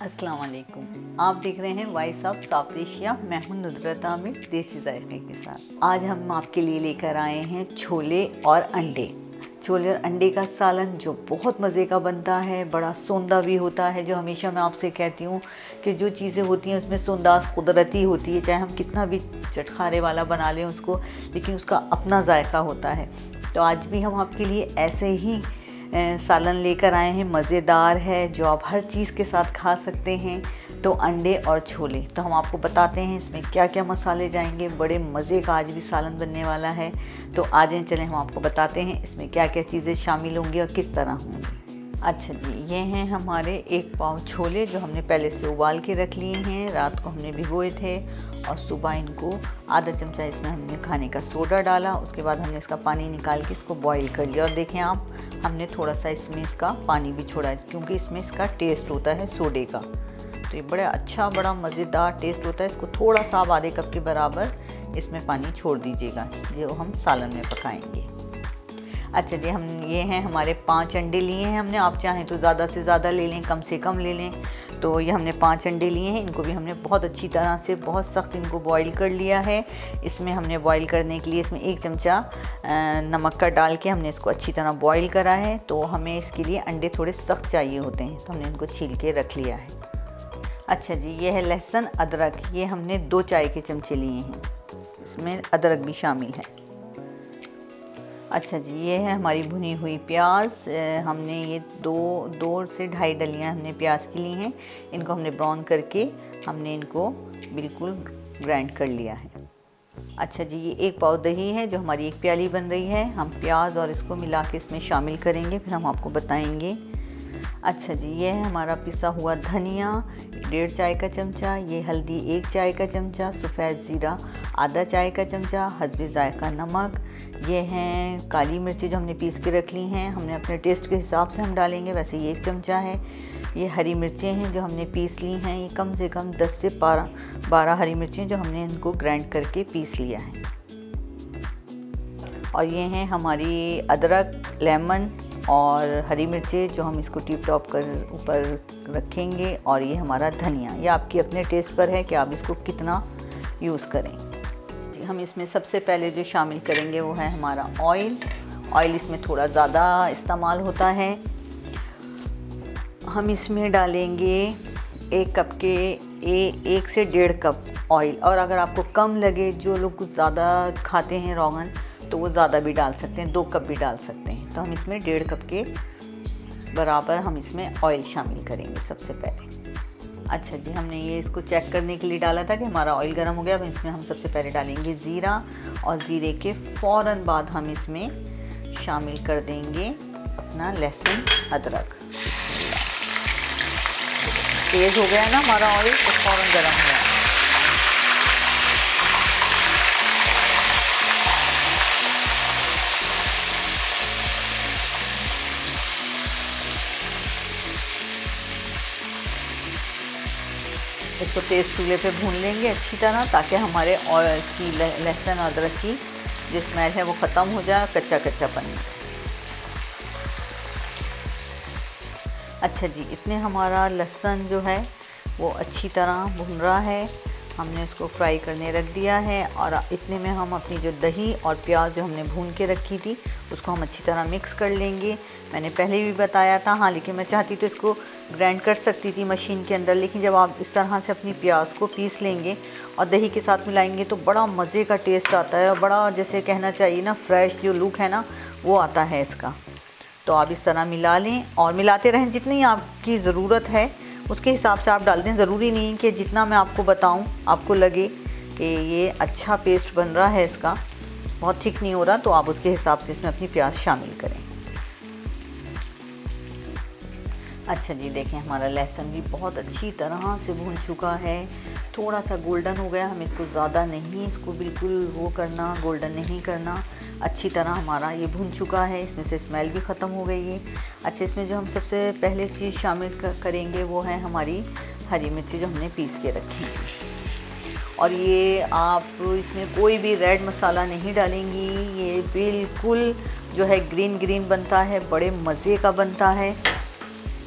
अस्सलाम वालेकुम। आप देख रहे हैं वॉइस ऑफ साउथ एशिया। मैं हूं नुदरत आमिर, देसी जायके के साथ। आज हम आपके लिए लेकर आए हैं छोले और अंडे। छोले और अंडे का सालन जो बहुत मज़े का बनता है, बड़ा सौंदा भी होता है। जो हमेशा मैं आपसे कहती हूँ कि जो चीज़ें होती हैं उसमें सौंदास कुदरती होती है, चाहे हम कितना भी चटखारे वाला बना लें उसको, लेकिन उसका अपना जायका होता है। तो आज भी हम आपके लिए ऐसे ही सालन लेकर आए हैं, मज़ेदार है, जो आप हर चीज़ के साथ खा सकते हैं। तो अंडे और छोले, तो हम आपको बताते हैं इसमें क्या क्या मसाले जाएंगे। बड़े मज़े का आज भी सालन बनने वाला है। तो आ जाएं, चलें हम आपको बताते हैं इसमें क्या क्या चीज़ें शामिल होंगी और किस तरह होंगी। अच्छा जी, ये हैं हमारे 1 पाव छोले जो हमने पहले से उबाल के रख लिए हैं। रात को हमने भिगोए थे और सुबह इनको आधा चमचा इसमें हमने खाने का सोडा डाला। उसके बाद हमने इसका पानी निकाल के इसको बॉईल कर लिया। और देखें आप, हमने थोड़ा सा इसमें इसका पानी भी छोड़ा है क्योंकि इसमें इसका टेस्ट होता है सोडे का। तो ये बड़ा अच्छा, बड़ा मज़ेदार टेस्ट होता है। इसको थोड़ा सा आप आधे कप के बराबर इसमें पानी छोड़ दीजिएगा, जो हम सालन में पकाएंगे। अच्छा जी, हम ये हैं हमारे 5 अंडे लिए हैं हमने। आप चाहें तो ज़्यादा से ज़्यादा ले लें, कम से कम ले लें। तो ये हमने 5 अंडे लिए हैं। इनको भी हमने बहुत अच्छी तरह से, बहुत सख्त इनको बॉईल कर लिया है। इसमें हमने बॉईल करने के लिए इसमें 1 चमचा नमक का डाल के हमने इसको अच्छी तरह बॉईल करा है। तो हमें इसके लिए अंडे थोड़े सख्त चाहिए होते हैं, तो हमने इनको छील के रख लिया है। अच्छा जी, ये है लहसुन अदरक। ये हमने 2 चाय के चमचे लिए हैं, इसमें अदरक भी शामिल है। अच्छा जी, ये है हमारी भुनी हुई प्याज। हमने ये दो से ढाई डलियाँ हमने प्याज की ली हैं। इनको हमने ब्राउन करके हमने इनको बिल्कुल ग्राइंड कर लिया है। अच्छा जी, ये 1 पाव दही है जो हमारी 1 प्याली बन रही है। हम प्याज और इसको मिला के इसमें शामिल करेंगे, फिर हम आपको बताएंगे। अच्छा जी, ये है हमारा पिसा हुआ धनिया 1.5 चाय का चमचा। ये हल्दी 1 चाय का चमचा। सफ़ेद ज़ीरा आधा चाय का चमचा। हस्बे जायका नमक। ये हैं काली मिर्ची जो हमने पीस के रख ली हैं। हमने अपने टेस्ट के हिसाब से हम डालेंगे, वैसे ये 1 चमचा है। ये हरी मिर्चें हैं जो हमने पीस ली हैं। ये कम से कम 10 से 12 हरी मिर्चें जो हमने इनको ग्राइंड करके पीस लिया है। और ये हैं हमारी अदरक, लेमन और हरी मिर्चें जो हम इसको टिप टॉप कर ऊपर रखेंगे। और ये हमारा धनिया, ये आपकी अपने टेस्ट पर है कि आप इसको कितना यूज़ करें। हम इसमें सबसे पहले जो शामिल करेंगे वो है हमारा ऑयल। ऑयल इसमें थोड़ा ज़्यादा इस्तेमाल होता है। हम इसमें डालेंगे 1 कप के 1 से 1.5 कप ऑयल। और अगर आपको कम लगे, जो लोग कुछ ज़्यादा खाते हैं रोगन, तो वो ज़्यादा भी डाल सकते हैं, 2 कप भी डाल सकते हैं। तो हम इसमें 1.5 कप के बराबर हम इसमें ऑयल शामिल करेंगे सबसे पहले। अच्छा जी, हमने ये इसको चेक करने के लिए डाला था कि हमारा ऑयल गर्म हो गया। अब इसमें हम सबसे पहले डालेंगे ज़ीरा, और ज़ीरे के फ़ौरन बाद हम इसमें शामिल कर देंगे अपना लहसुन अदरक। तेज़ हो गया ना हमारा ऑयल, तो फ़ौरन गर्म हो गया। इसको तेज़ चूल्हे पे भून लेंगे अच्छी तरह, ताकि हमारे और इसकी लहसुन अदरक की जो स्मेल है वो ख़त्म हो जाए, कच्चा कच्चापन। अच्छा जी, इतने हमारा लहसुन जो है वो अच्छी तरह भून रहा है। हमने उसको फ्राई करने रख दिया है। और इतने में हम अपनी जो दही और प्याज जो हमने भून के रखी थी उसको हम अच्छी तरह मिक्स कर लेंगे। मैंने पहले भी बताया था, हाँ, लेकिन मैं चाहती तो इसको ग्राइंड कर सकती थी मशीन के अंदर, लेकिन जब आप इस तरह से अपनी प्याज को पीस लेंगे और दही के साथ मिलाएंगे तो बड़ा मज़े का टेस्ट आता है। और बड़ा, जैसे कहना चाहिए ना, फ्रेश जो लुक है ना, वो आता है इसका। तो आप इस तरह मिला लें और मिलाते रहें। जितनी आपकी ज़रूरत है उसके हिसाब से आप डाल दें। ज़रूरी नहीं कि जितना मैं आपको बताऊं आपको लगे कि ये अच्छा पेस्ट बन रहा है, इसका बहुत थिक नहीं हो रहा, तो आप उसके हिसाब से इसमें अपनी प्याज शामिल करें। अच्छा जी, देखें हमारा लहसुन भी बहुत अच्छी तरह से भून चुका है। थोड़ा सा गोल्डन हो गया। हमें इसको ज़्यादा नहीं, इसको बिल्कुल वो करना, गोल्डन नहीं करना। अच्छी तरह हमारा ये भून चुका है। इसमें से स्मेल भी ख़त्म हो गई है। अच्छा, इसमें जो हम सबसे पहले चीज़ शामिल करेंगे वो है हमारी हरी मिर्ची जो हमने पीस के रखी है। और ये आप इसमें कोई भी रेड मसाला नहीं डालेंगी। ये बिल्कुल जो है ग्रीन बनता है, बड़े मज़े का बनता है।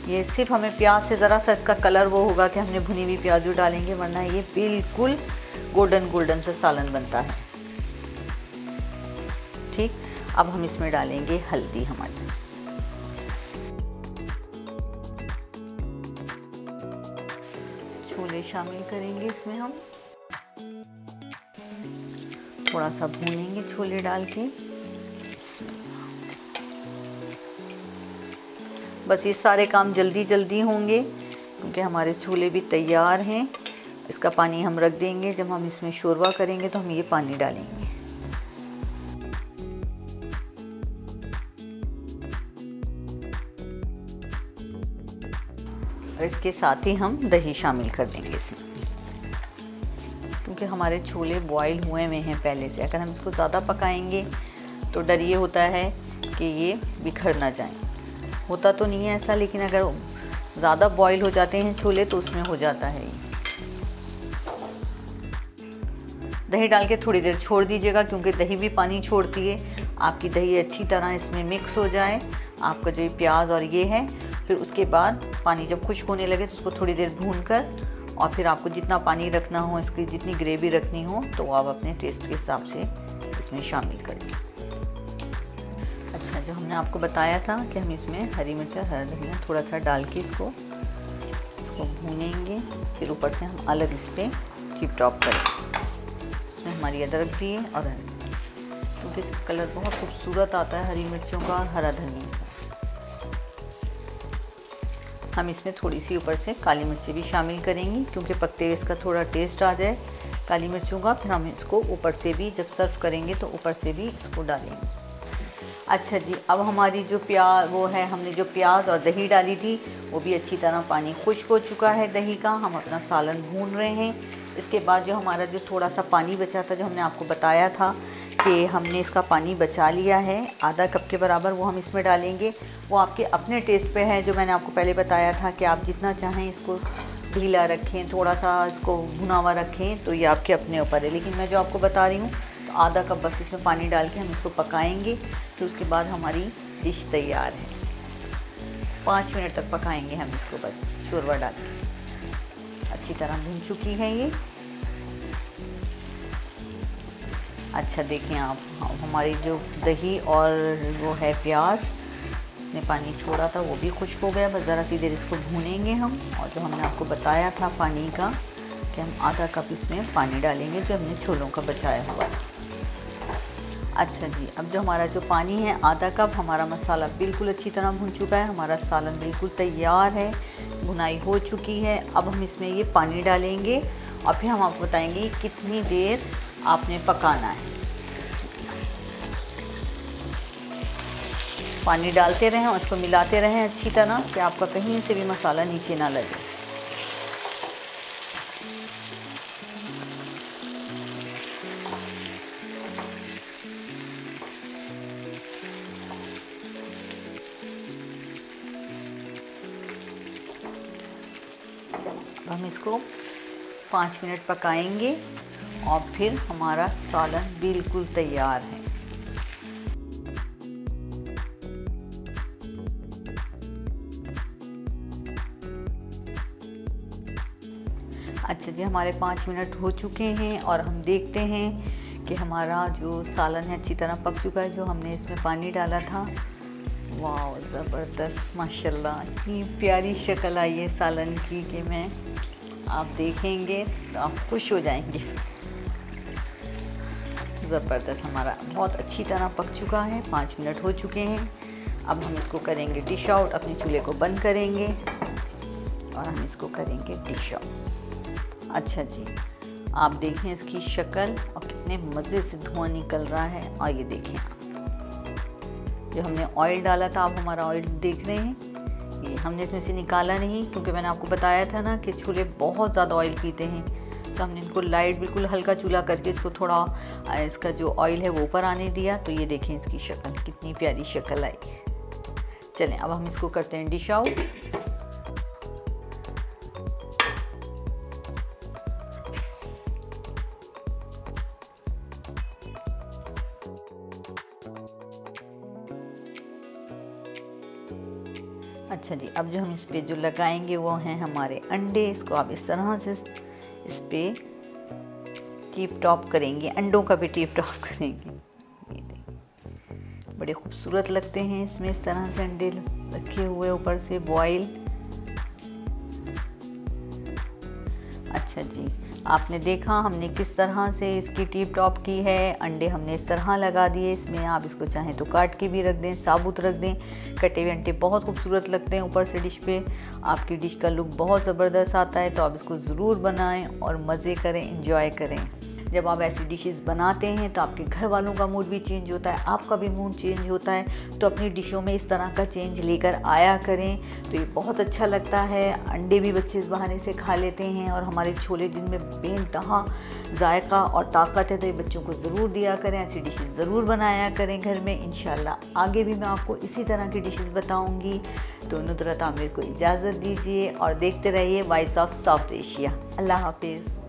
ये सिर्फ हमें प्याज से ज़रा सा इसका कलर वो होगा कि हमने भुनी हुई प्याज डालेंगे, वरना ये बिल्कुल गोल्डन गोल्डन सा सालन बनता है। ठीक, अब हम इसमें डालेंगे हल्दी हमारी। छोले शामिल करेंगे इसमें हम, थोड़ा सा भूनेंगे छोले डाल के। बस ये सारे काम जल्दी जल्दी होंगे क्योंकि हमारे छोले भी तैयार हैं। इसका पानी हम रख देंगे, जब हम इसमें शोरबा करेंगे तो हम ये पानी डालेंगे। और इसके साथ ही हम दही शामिल कर देंगे इसमें, क्योंकि हमारे छोले बॉईल हुए हुए हैं पहले से। अगर हम इसको ज़्यादा पकाएंगे तो डर ये होता है कि ये बिखर ना जाए। होता तो नहीं है ऐसा, लेकिन अगर ज़्यादा बॉईल हो जाते हैं छोले तो उसमें हो जाता है। दही डाल के थोड़ी देर छोड़ दीजिएगा, क्योंकि दही भी पानी छोड़ती है। आपकी दही अच्छी तरह इसमें मिक्स हो जाए, आपका जो प्याज और ये है, फिर उसके बाद पानी जब खुश्क होने लगे तो उसको थोड़ी देर भून कर, और फिर आपको जितना पानी रखना हो, इसकी जितनी ग्रेवी रखनी हो, तो आप अपने टेस्ट के हिसाब से इसमें शामिल कर लें। अच्छा, जो हमने आपको बताया था कि हम इसमें हरी मिर्च, हरा धनिया थोड़ा सा डाल के इसको भूनेंगे, फिर ऊपर से हम अलग इस पर टिप टॉप करेंगे। इसमें हमारी अदरक भी है और क्योंकि इसका कलर बहुत खूबसूरत आता है हरी मिर्चों का और हरा धनिया का। हम इसमें थोड़ी सी ऊपर से काली मिर्ची भी शामिल करेंगी, क्योंकि पकते हुए इसका थोड़ा टेस्ट आ जाए काली मिर्चों का। फिर हम इसको ऊपर से भी जब सर्व करेंगे तो ऊपर से भी इसको डालेंगे। अच्छा जी, अब हमारी जो हमने जो प्याज और दही डाली थी वो भी अच्छी तरह पानी खुश्क हो चुका है दही का। हम अपना सालन भून रहे हैं। इसके बाद जो हमारा जो थोड़ा सा पानी बचा था, जो हमने आपको बताया था कि हमने इसका पानी बचा लिया है आधा कप के बराबर, वो हम इसमें डालेंगे। वो आपके अपने टेस्ट पे है, जो मैंने आपको पहले बताया था कि आप जितना चाहें इसको ढीला रखें, थोड़ा सा इसको भुना हुआ रखें, तो ये आपके अपने ऊपर है। लेकिन मैं जो आपको बता रही हूँ, तो आधा कप बस इसमें पानी डाल के हम इसको पकाएंगे। फिर उसके बाद हमारी डिश तैयार है। 5 मिनट तक पकाएंगे हम इसको, बस शोरबा डाल के। अच्छी तरह भून चुकी है ये। अच्छा, देखें आप, हमारी जो दही और वो है प्याज ने पानी छोड़ा था, वो भी खुश्क हो गया। बस ज़रा सी देर इसको भूनेंगे हम। और जो हमने आपको बताया था पानी का, कि हम आधा कप इसमें पानी डालेंगे जो हमने छोलों का बचाया हुआ था। अच्छा जी, अब जो हमारा जो पानी है आधा कप, हमारा मसाला बिल्कुल अच्छी तरह भुन चुका है। हमारा सालन बिल्कुल तैयार है, भुनाई हो चुकी है। अब हम इसमें ये पानी डालेंगे और फिर हम आपको बताएंगे कितनी देर आपने पकाना है। पानी डालते रहें और इसको मिलाते रहें अच्छी तरह, कि आपका कहीं से भी मसाला नीचे ना लगे। हम इसको 5 मिनट पकाएंगे और फिर हमारा सालन बिल्कुल तैयार है। अच्छा जी, हमारे 5 मिनट हो चुके हैं और हम देखते हैं कि हमारा जो सालन है अच्छी तरह पक चुका है। जो हमने इसमें पानी डाला था, वाह ज़बरदस्त, माशाल्लाह, इतनी प्यारी शक्ल आई है सालन की कि आप देखेंगे तो आप खुश हो जाएंगे। ज़बरदस्त, हमारा बहुत अच्छी तरह पक चुका है। 5 मिनट हो चुके हैं। अब हम इसको करेंगे डिश आउट, अपने चूल्हे को बंद करेंगे और हम इसको करेंगे डिश आउट। अच्छा जी, आप देखें इसकी शक्ल और कितने मज़े से धुआं निकल रहा है। और ये देखें आप, जो हमने ऑयल डाला था, आप हमारा ऑयल देख रहे हैं, ये हमने इसमें से निकाला नहीं, क्योंकि मैंने आपको बताया था ना कि छोले बहुत ज़्यादा ऑयल पीते हैं। तो हमने इनको लाइट, बिल्कुल हल्का चूल्हा करके इसको थोड़ा इसका जो ऑयल है वो ऊपर आने दिया। तो ये देखें इसकी शक्ल, कितनी प्यारी शक्ल आई। चलें, अब हम इसको करते हैं डिश आउट। अच्छा जी, अब जो हम इस पे जो लगाएंगे वो हैं हमारे अंडे। इसको आप इस तरह से इस पे टिप टॉप करेंगे, अंडों का भी टिप टॉप करेंगे। ये देखिए बड़े खूबसूरत लगते हैं इसमें इस तरह से अंडे रखे हुए ऊपर से बॉयल। अच्छा जी, आपने देखा हमने किस तरह से इसकी टिप टॉप की है। अंडे हमने इस तरह लगा दिए इसमें, आप इसको चाहें तो काट के भी रख दें, साबुत रख दें। कटे हुए अंडे बहुत खूबसूरत लगते हैं ऊपर से डिश पे, आपकी डिश का लुक बहुत ज़बरदस्त आता है। तो आप इसको ज़रूर बनाएं और मज़े करें, इंजॉय करें। जब आप ऐसी डिशेस बनाते हैं तो आपके घर वालों का मूड भी चेंज होता है, आपका भी मूड चेंज होता है। तो अपनी डिशों में इस तरह का चेंज लेकर आया करें, तो ये बहुत अच्छा लगता है। अंडे भी बच्चे इस बहाने से खा लेते हैं और हमारे छोले जिनमें बेइंतहा जायका और ताकत है, तो ये बच्चों को ज़रूर दिया करें। ऐसी डिशेस ज़रूर बनाया करें घर में। इंशाल्लाह आगे भी मैं आपको इसी तरह की डिशेस बताऊँगी। तो नुदरत आमिर को इजाज़त दीजिए और देखते रहिए वॉइस ऑफ साउथ एशिया। अल्लाह हाफिज़।